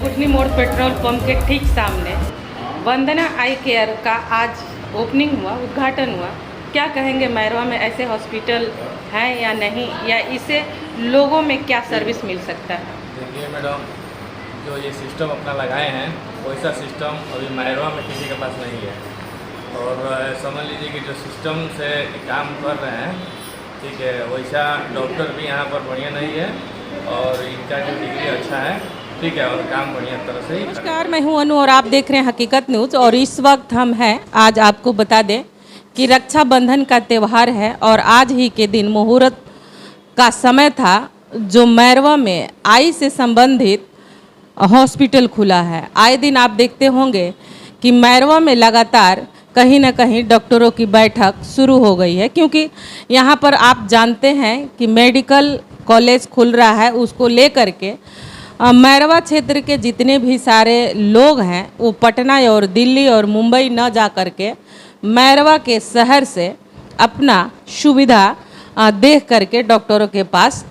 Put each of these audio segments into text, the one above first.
कुटनी मोड़ petrol pump के ठीक सामने वंदना आई केयर का आज ओपनिंग हुआ, उद्घाटन हुआ। क्या कहेंगे, मैरवा में ऐसे हॉस्पिटल हैं या नहीं, या इसे लोगों में क्या सर्विस मिल सकता है? देखिए मैडम, जो ये सिस्टम अपना लगाए हैं वैसा सिस्टम अभी मैरवा में किसी के पास नहीं है। और समझ लीजिए कि जो सिस्टम से काम कर रहे हैं, ठीक है, वैसा डॉक्टर भी यहाँ पर बढ़िया नहीं है और इनका जो डिग्री अच्छा है, ठीक है, और काम बढ़िया तरह से ही। नमस्कार, मैं हूं अनु और आप देख रहे हैं हकीकत न्यूज़। और इस वक्त हम हैं, आज आपको बता दें कि रक्षाबंधन का त्यौहार है और आज ही के दिन मुहूर्त का समय था जो मैरवा में आई से संबंधित हॉस्पिटल खुला है। आए दिन आप देखते होंगे कि मैरवा में लगातार कहीं ना कहीं डॉक्टरों की बैठक शुरू हो गई है, क्योंकि यहाँ पर आप जानते हैं कि मेडिकल कॉलेज खुल रहा है। उसको लेकर के मैरवा क्षेत्र के जितने भी सारे लोग हैं वो पटना और दिल्ली और मुंबई न जा कर के मैरवा के शहर से अपना सुविधा देख करके डॉक्टरों के पास,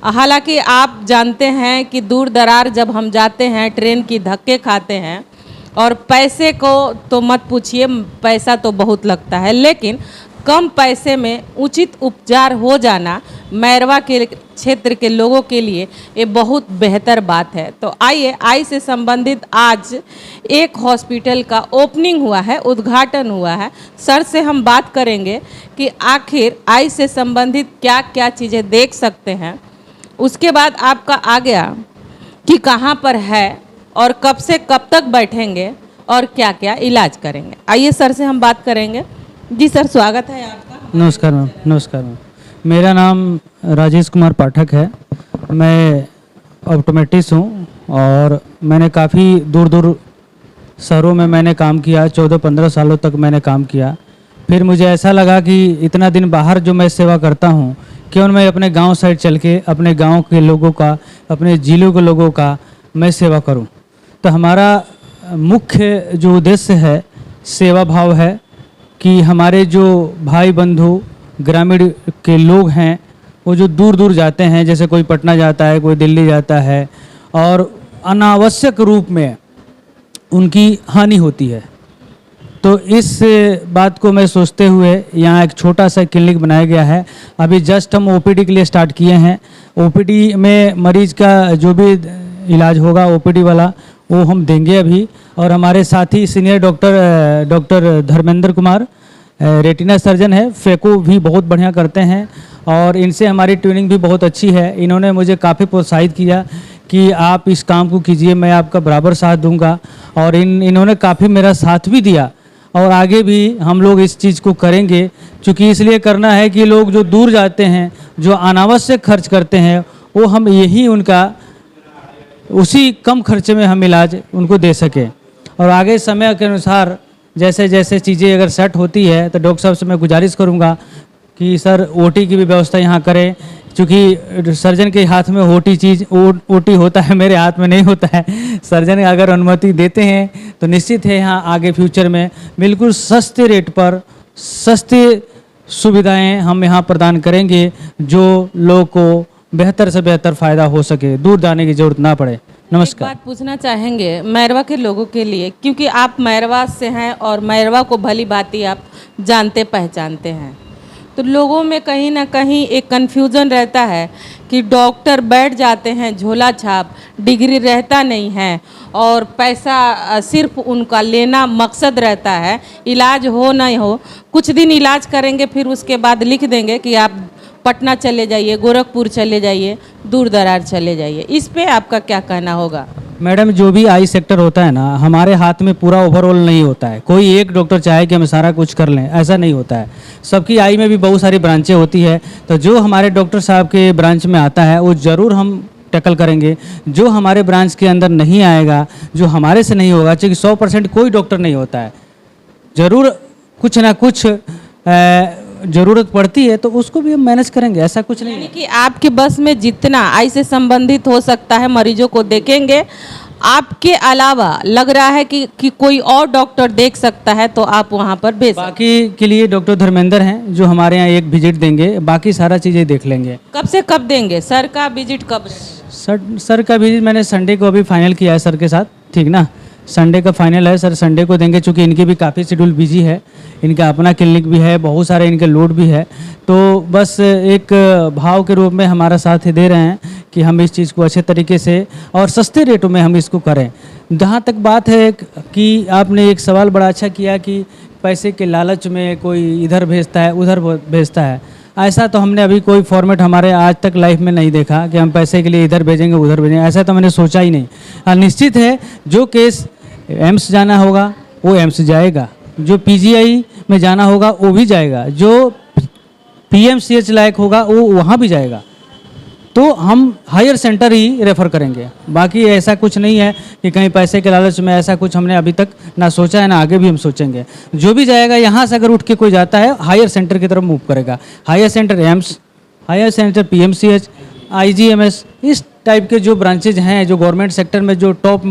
हालांकि आप जानते हैं कि दूर दरार जब हम जाते हैं ट्रेन की धक्के खाते हैं और पैसे को तो मत पूछिए, पैसा तो बहुत लगता है, लेकिन कम पैसे में उचित उपचार हो जाना मैरवा के क्षेत्र के लोगों के लिए ये बहुत बेहतर बात है। तो आइए, आई से संबंधित आज एक हॉस्पिटल का ओपनिंग हुआ है, उद्घाटन हुआ है। सर से हम बात करेंगे कि आखिर आई से संबंधित क्या क्या चीज़ें देख सकते हैं। उसके बाद आपका आ गया कि कहाँ पर है और कब से कब तक बैठेंगे और क्या क्या इलाज करेंगे। आइए सर से हम बात करेंगे। जी सर, स्वागत है आपका। नमस्कार मैम। नमस्कार मैम, मेरा नाम राजेश कुमार पाठक है। मैं ऑप्टोमेट्रिस्ट हूँ और मैंने काफ़ी दूर दूर शहरों में मैंने काम किया। 14-15 सालों तक मैंने काम किया। फिर मुझे ऐसा लगा कि इतना दिन बाहर जो मैं सेवा करता हूँ, क्यों मैं अपने गांव साइड चल के अपने गांव के लोगों का, अपने जिलों के लोगों का मैं सेवा करूं। तो हमारा मुख्य जो उद्देश्य है, सेवा भाव है कि हमारे जो भाई बंधु ग्रामीण के लोग हैं वो जो दूर दूर जाते हैं, जैसे कोई पटना जाता है, कोई दिल्ली जाता है, और अनावश्यक रूप में उनकी हानि होती है। तो इस बात को मैं सोचते हुए यहाँ एक छोटा सा क्लिनिक बनाया गया है। अभी जस्ट हम ओपीडी के लिए स्टार्ट किए हैं। ओपीडी में मरीज का जो भी इलाज होगा ओपीडी वाला वो हम देंगे अभी। और हमारे साथी senior doctor Dharmendra Kumar retina surgeon है, फेको भी बहुत बढ़िया करते हैं और इनसे हमारी ट्रेनिंग भी बहुत अच्छी है। इन्होंने मुझे काफ़ी प्रोत्साहित किया कि आप इस काम को कीजिए, मैं आपका बराबर साथ दूंगा। और इन्होंने काफ़ी मेरा साथ भी दिया और आगे भी हम लोग इस चीज़ को करेंगे, क्योंकि इसलिए करना है कि लोग जो दूर जाते हैं, जो अनावश्यक खर्च करते हैं, वो हम यही उनका उसी कम खर्चे में हम इलाज उनको दे सकें। और आगे समय के अनुसार जैसे जैसे चीज़ें अगर सेट होती है तो डॉक्टर साहब से मैं गुजारिश करूंगा कि सर ओटी की भी व्यवस्था यहाँ करें, क्योंकि सर्जन के हाथ में ओटी होता है, मेरे हाथ में नहीं होता है। सर्जन अगर अनुमति देते हैं तो निश्चित है यहाँ आगे फ्यूचर में बिल्कुल सस्ते रेट पर सस्ते सुविधाएं हम यहाँ प्रदान करेंगे, जो लोग को बेहतर से बेहतर फ़ायदा हो सके, दूर जाने की ज़रूरत ना पड़े। नमस्कार। एक बात पूछना चाहेंगे मैरवा के लोगों के लिए, क्योंकि आप मैरवा से हैं और मैरवा को भली भांति आप जानते पहचानते हैं, तो लोगों में कहीं ना कहीं एक कन्फ्यूज़न रहता है कि डॉक्टर बैठ जाते हैं झोला छाप, डिग्री रहता नहीं है और पैसा सिर्फ उनका लेना मकसद रहता है। इलाज हो नहीं हो, कुछ दिन इलाज करेंगे, फिर उसके बाद लिख देंगे कि आप पटना चले जाइए, गोरखपुर चले जाइए, दूर दरार चले जाइए। इस पे आपका क्या कहना होगा? मैडम, जो भी आई सेक्टर होता है ना, हमारे हाथ में पूरा ओवरऑल नहीं होता है। कोई एक डॉक्टर चाहे कि हम सारा कुछ कर लें, ऐसा नहीं होता है। सबकी आई में भी बहुत सारी ब्रांचें होती है। तो जो हमारे डॉक्टर साहब के ब्रांच में आता है वो ज़रूर हम टैकल करेंगे। जो हमारे ब्रांच के अंदर नहीं आएगा, जो हमारे से नहीं होगा, क्योंकि 100% कोई डॉक्टर नहीं होता है, ज़रूर कुछ ना कुछ ज़रूरत पड़ती है, तो उसको भी हम मैनेज करेंगे, ऐसा कुछ नहीं है। कि आपके बस में जितना आई से संबंधित हो सकता है मरीजों को देखेंगे आपके अलावा लग रहा है कि कोई और डॉक्टर देख सकता है तो आप वहाँ पर भेज सकते बाकी के लिए डॉक्टर धर्मेंद्र हैं जो हमारे यहाँ एक विजिट देंगे, बाकी सारा चीज़ें देख लेंगे। हैं। कब से कब देंगे सर का विजिट कब रहेगा? सर का विजिट मैंने संडे को अभी फाइनल किया है सर के साथ, ठीक ना। संडे का फाइनल है सर, संडे को देंगे, चूँकि इनकी भी काफ़ी शेड्यूल बिजी है, इनका अपना क्लिनिक भी है, बहुत सारे इनके लोड भी है, तो बस एक भाव के रूप में हमारा साथ दे रहे हैं कि हम इस चीज़ को अच्छे तरीके से और सस्ते रेटों में हम इसको करें। जहाँ तक बात है कि आपने एक सवाल बड़ा अच्छा किया कि पैसे के लालच में कोई इधर भेजता है उधर भेजता है, ऐसा तो हमने अभी कोई फॉर्मेट हमारे आज तक लाइफ में नहीं देखा कि हम पैसे के लिए इधर भेजेंगे उधर भेजेंगे, ऐसा तो मैंने सोचा ही नहीं। निश्चित है जो केस एम्स जाना होगा वो एम्स जाएगा, जो पीजीआई में जाना होगा वो भी जाएगा, जो पीएमसीएच लायक होगा वो वहाँ भी जाएगा, तो हम हायर सेंटर ही रेफ़र करेंगे। बाकी ऐसा कुछ नहीं है कि कहीं पैसे के लालच में, ऐसा कुछ हमने अभी तक ना सोचा है ना आगे भी हम सोचेंगे। जो भी जाएगा यहाँ से अगर उठ के कोई जाता है हायर सेंटर की तरफ मूव करेगा, higher centre AIIMS, higher centre PMCH, IGMS, इस टाइप के जो ब्रांचेज हैं, जो गवर्नमेंट सेक्टर में जो टॉप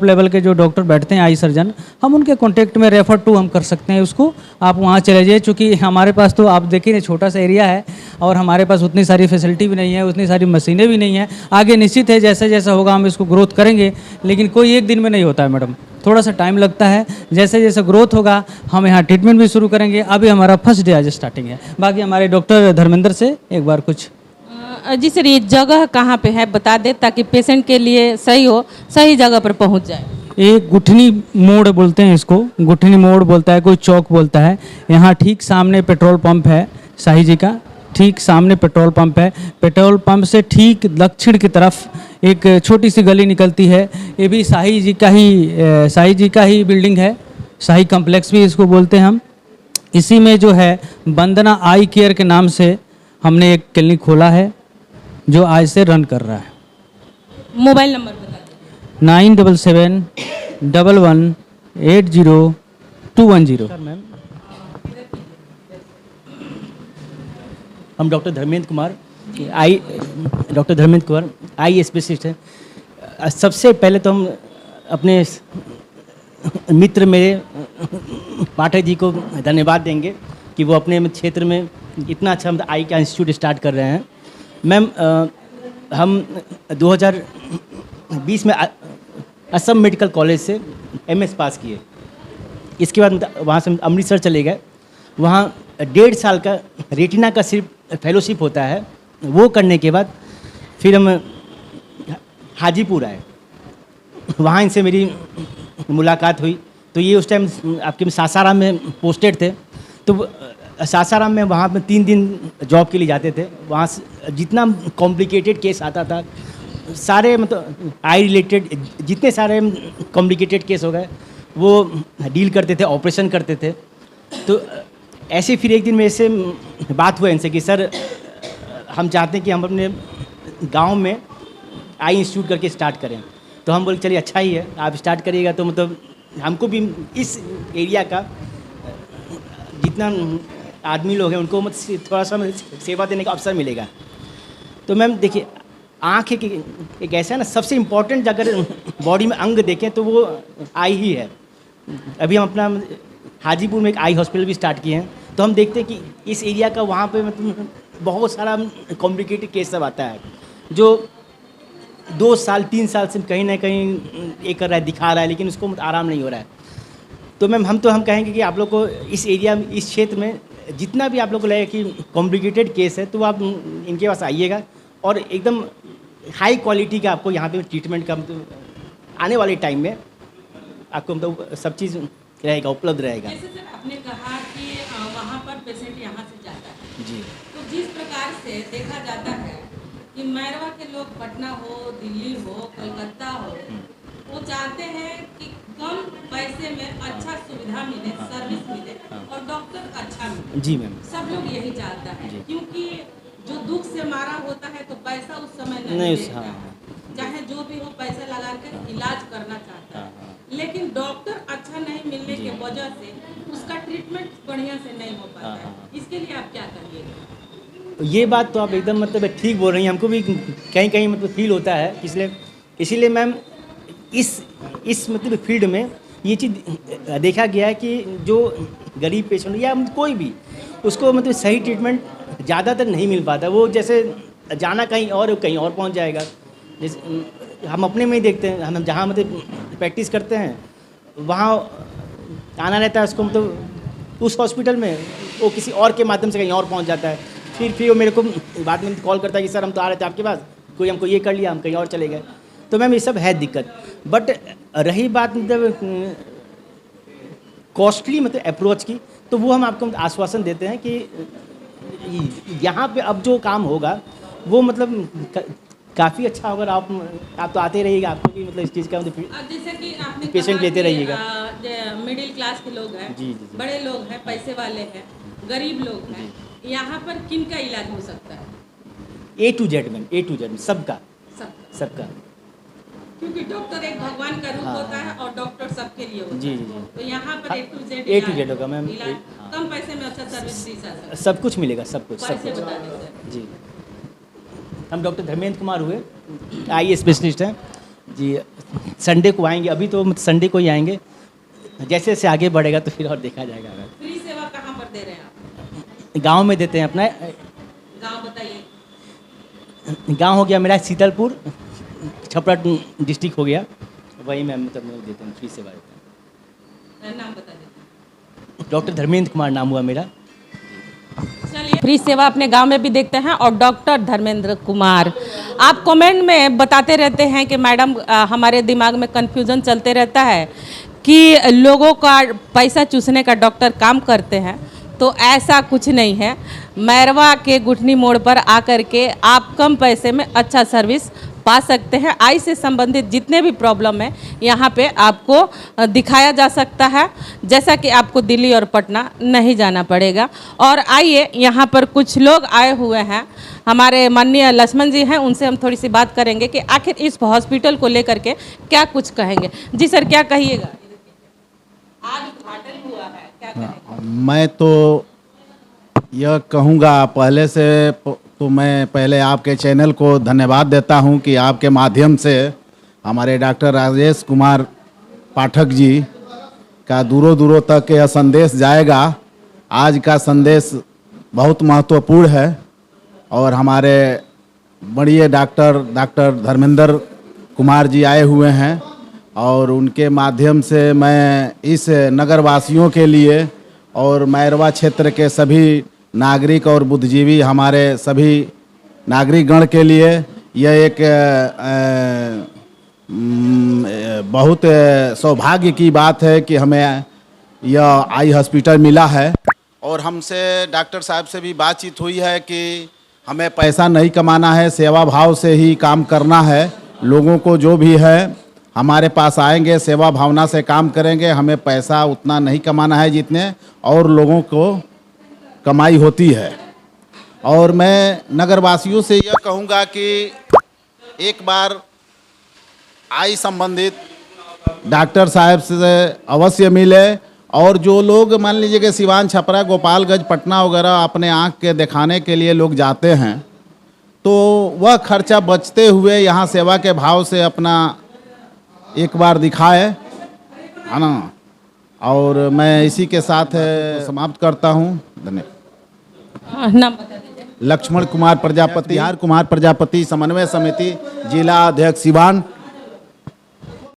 लेवल के जो डॉक्टर बैठते हैं आई सर्जन, हम उनके कॉन्टेक्ट में रेफर टू हम कर सकते हैं उसको, आप वहाँ चले जाइए। चूँकि हमारे पास तो आप देखिए छोटा सा एरिया है और हमारे पास उतनी सारी फैसिलिटी भी नहीं है, उतनी सारी मशीनें भी नहीं हैं। आगे निश्चित है जैसे जैसा होगा हम इसको ग्रोथ करेंगे, लेकिन कोई एक दिन में नहीं होता है मैडम, थोड़ा सा टाइम लगता है। जैसे जैसे ग्रोथ होगा हम यहाँ ट्रीटमेंट भी शुरू करेंगे। अभी हमारा फर्स्ट डे आज स्टार्टिंग है। बाकी हमारे डॉक्टर धर्मेंद्र से एक बार कुछ। जी सर, ये जगह कहाँ पे है बता दे ताकि पेशेंट के लिए सही हो, सही जगह पर पहुँच जाए। एक गुठनी मोड़ बोलते हैं इसको, गुठनी मोड़ बोलता है, कोई चौक बोलता है। यहाँ ठीक सामने पेट्रोल पंप है शाही जी का, ठीक सामने पेट्रोल पंप है। पेट्रोल पंप से ठीक दक्षिण की तरफ एक छोटी सी गली निकलती है, ये भी शाही जी का ही बिल्डिंग है, शाही कम्प्लेक्स भी इसको बोलते हैं हम। इसी में जो है वंदना आई केयर के नाम से हमने एक क्लिनिक खोला है जो आज से रन कर रहा है। मोबाइल नंबर बता दीजिए। 9777180210। सर मैम, हम doctor Dharmendra Kumar eye specialist हैं। सबसे पहले तो हम अपने मित्र मेरे पाठक जी को धन्यवाद देंगे कि वो अपने क्षेत्र में इतना अच्छा आई का इंस्टीट्यूट स्टार्ट कर रहे हैं। मैम, हम 2020 में असम मेडिकल कॉलेज से एमएस पास किए। इसके बाद वहाँ से अमृतसर चले गए, वहाँ 1.5 साल का रेटिना का सिर्फ फेलोशिप होता है। वो करने के बाद फिर हम हाजीपुर आए, वहाँ इनसे मेरी मुलाकात हुई। तो ये उस टाइम आपके सासाराम में पोस्टेड थे, तो सासाराम में वहाँ पे 3 दिन जॉब के लिए जाते थे। वहाँ से जितना कॉम्प्लिकेटेड केस आता था, सारे मतलब आई रिलेटेड जितने सारे कॉम्प्लिकेटेड केस हो गए वो डील करते थे, ऑपरेशन करते थे। तो ऐसे फिर एक दिन मेरे से बात हुआ इनसे कि सर हम चाहते हैं कि हम अपने गांव में आई इंस्टीट्यूट करके स्टार्ट करें। तो हम बोले चलिए अच्छा ही है, आप स्टार्ट करिएगा तो मतलब हमको भी इस एरिया का जितना आदमी लोग हैं उनको मतलब थोड़ा सा सेवा देने का अवसर मिलेगा। तो मैम देखिए, आँख एक ऐसा है ना, सबसे इम्पोर्टेंट अगर बॉडी में अंग देखें तो वो आई ही है। अभी हम अपना हाजीपुर में एक आई हॉस्पिटल भी स्टार्ट किए हैं, तो हम देखते हैं कि इस एरिया का वहाँ पे मतलब बहुत सारा कॉम्प्लिकेटेड केस सब आता है जो 2 साल 3 साल से कहीं ना कहीं ये कर रहा है, दिखा रहा है, लेकिन उसको आराम नहीं हो रहा है। तो मैम हम कहेंगे कि आप लोग को इस एरिया में, इस क्षेत्र में जितना भी आप लोग को लगे कि कॉम्प्लिकेटेड केस है तो आप इनके पास आइएगा और एकदम हाई क्वालिटी का आपको यहाँ पे ट्रीटमेंट का मतलब आने वाले टाइम में आपको मतलब सब चीज़ रहेगा, उपलब्ध रहेगा। जैसे सर आपने कहा कि वहाँ पर पेशेंट यहाँ से जाता है जी, तो जिस प्रकार से देखा जाता है कि मैरवा के लोग पटना हो, दिल्ली हो, कलकत्ता हो, वो चाहते हैं कि कम पैसे में अच्छा सुविधा मिले, सर्विस मिले और डॉक्टर अच्छा मिले। जी मैम, सब लोग यही चाहता है, क्योंकि जो दुख से मारा होता है तो पैसा उस समय नहीं देता है। चाहे जो भी हो पैसा लगा कर इलाज करना चाहता है, लेकिन डॉक्टर अच्छा नहीं मिलने के वजह से उसका ट्रीटमेंट बढ़िया से नहीं हो पाता है। इसके लिए आप क्या करिएगा? ये बात तो आप एकदम मतलब ठीक बोल रही हैं। हमको भी कहीं कहीं मतलब फील होता है, इसलिए इसीलिए मैम इस मतलब फील्ड में ये चीज़ देखा गया है कि जो गरीब पेशेंट या कोई भी उसको मतलब सही ट्रीटमेंट ज़्यादातर नहीं मिल पाता। वो जैसे जाना कहीं और कहीं और पहुंच जाएगा। जैसे हम अपने में ही देखते हैं, हम जहाँ मतलब प्रैक्टिस करते हैं वहाँ आना रहता है उसको, मतलब उस हॉस्पिटल में वो किसी और के माध्यम से कहीं और पहुंच जाता है। फिर वो मेरे को बाद में कॉल करता है कि सर हम तो आ रहे थे आपके पास, कोई हमको ये कर लिया, हम कहीं और चले गए। तो मैम ये सब है दिक्कत। बट रही बात मतलब कॉस्टली मतलब अप्रोच की, तो वो हम आपको आश्वासन देते हैं कि यहाँ पे अब जो काम होगा वो मतलब काफ़ी अच्छा होगा। आप तो आते रहिएगा, आपको भी मतलब इस चीज़ का मतलब जैसे कि आपने पेशेंट कहा लेते कि, रहिएगा। मिडिल क्लास के लोग हैं, जी, जी। बड़े लोग हैं, पैसे वाले हैं, गरीब लोग हैं, यहाँ पर किन का इलाज हो सकता है? A to Z ma'am, A to Z सबका सबका। सबका। क्योंकि डॉक्टर एक भगवान का रूप हाँ, होता है और डॉक्टर सबके लिए होता जी, है। जी, जी। तो यहाँ पर A to Z A to Z होगा मैम। इलाज हाँ। कम पैसे में अच्छा सर्विस दी जा सकती है। सब कुछ मिलेगा, सब कुछ, सब पैसे कुछ। बता दीजिए। जी, हम डॉक्टर धर्मेंद्र कुमार हुए, आई स्पेशलिस्ट हैं जी। संडे को आएंगे, अभी तो संडे को ही आएंगे, जैसे जैसे आगे बढ़ेगा तो फिर और देखा जाएगा। फ्री सेवा कहाँ पर दे रहे हैं आप? गांव में देते हैं अपना। गाँव बताइए। गांव हो गया मेरा शीतलपुर, छपरा डिस्ट्रिक्ट हो गया, वही मैं मतलब मैं देते हैं, फ्री सेवा देते हैं। नाम बता दीजिए। डॉक्टर धर्मेंद्र कुमार नाम हुआ मेरा। चलिए, फ्री सेवा अपने गांव में भी देखते हैं। और डॉक्टर धर्मेंद्र कुमार, आप कमेंट में बताते रहते हैं कि मैडम हमारे दिमाग में कन्फ्यूजन चलते रहता है कि लोगों का पैसा चूसने का डॉक्टर काम करते हैं, तो ऐसा कुछ नहीं है। मैरवा के गुठनी मोड़ पर आकर के आप कम पैसे में अच्छा सर्विस पा सकते हैं। आई से संबंधित जितने भी प्रॉब्लम है यहाँ पे आपको दिखाया जा सकता है, जैसा कि आपको दिल्ली और पटना नहीं जाना पड़ेगा। और आइए, यहाँ पर कुछ लोग आए हुए हैं, हमारे माननीय लक्ष्मण जी हैं, उनसे हम थोड़ी सी बात करेंगे कि आखिर इस हॉस्पिटल को लेकर के क्या कुछ कहेंगे। जी सर, क्या कहिएगा? आज उद्घाटन हुआ है, क्या कहेंगे? मैं तो यह कहूँगा, पहले से तो मैं पहले आपके चैनल को धन्यवाद देता हूं कि आपके माध्यम से हमारे डॉक्टर राजेश कुमार पाठक जी का दूरों दूरों तक यह संदेश जाएगा। आज का संदेश बहुत महत्वपूर्ण है और हमारे बड़े डॉक्टर धर्मेंद्र कुमार जी आए हुए हैं और उनके माध्यम से मैं इस नगरवासियों के लिए और मैरवा क्षेत्र के सभी नागरिक और बुद्धिजीवी हमारे सभी नागरिक गण के लिए यह एक बहुत सौभाग्य की बात है कि हमें यह आई हॉस्पिटल मिला है। और हमसे डॉक्टर साहब से भी बातचीत हुई है कि हमें पैसा नहीं कमाना है, सेवा भाव से ही काम करना है। लोगों को जो भी है हमारे पास आएंगे, सेवा भावना से काम करेंगे, हमें पैसा उतना नहीं कमाना है जितने और लोगों को कमाई होती है। और मैं नगरवासियों से यह कहूँगा कि एक बार आई संबंधित डॉक्टर साहब से अवश्य मिले। और जो लोग मान लीजिए कि सिवान, छपरा, गोपालगंज, पटना वगैरह अपने आँख के दिखाने के लिए लोग जाते हैं, तो वह खर्चा बचते हुए यहाँ सेवा के भाव से अपना एक बार दिखाए, है ना। और मैं इसी के साथ समाप्त करता हूँ। धन्यवाद। नाम बता दीजिए। लक्ष्मण कुमार प्रजापति, बिहार कुमार प्रजापति समन्वय समिति, जिला अध्यक्ष सिवान।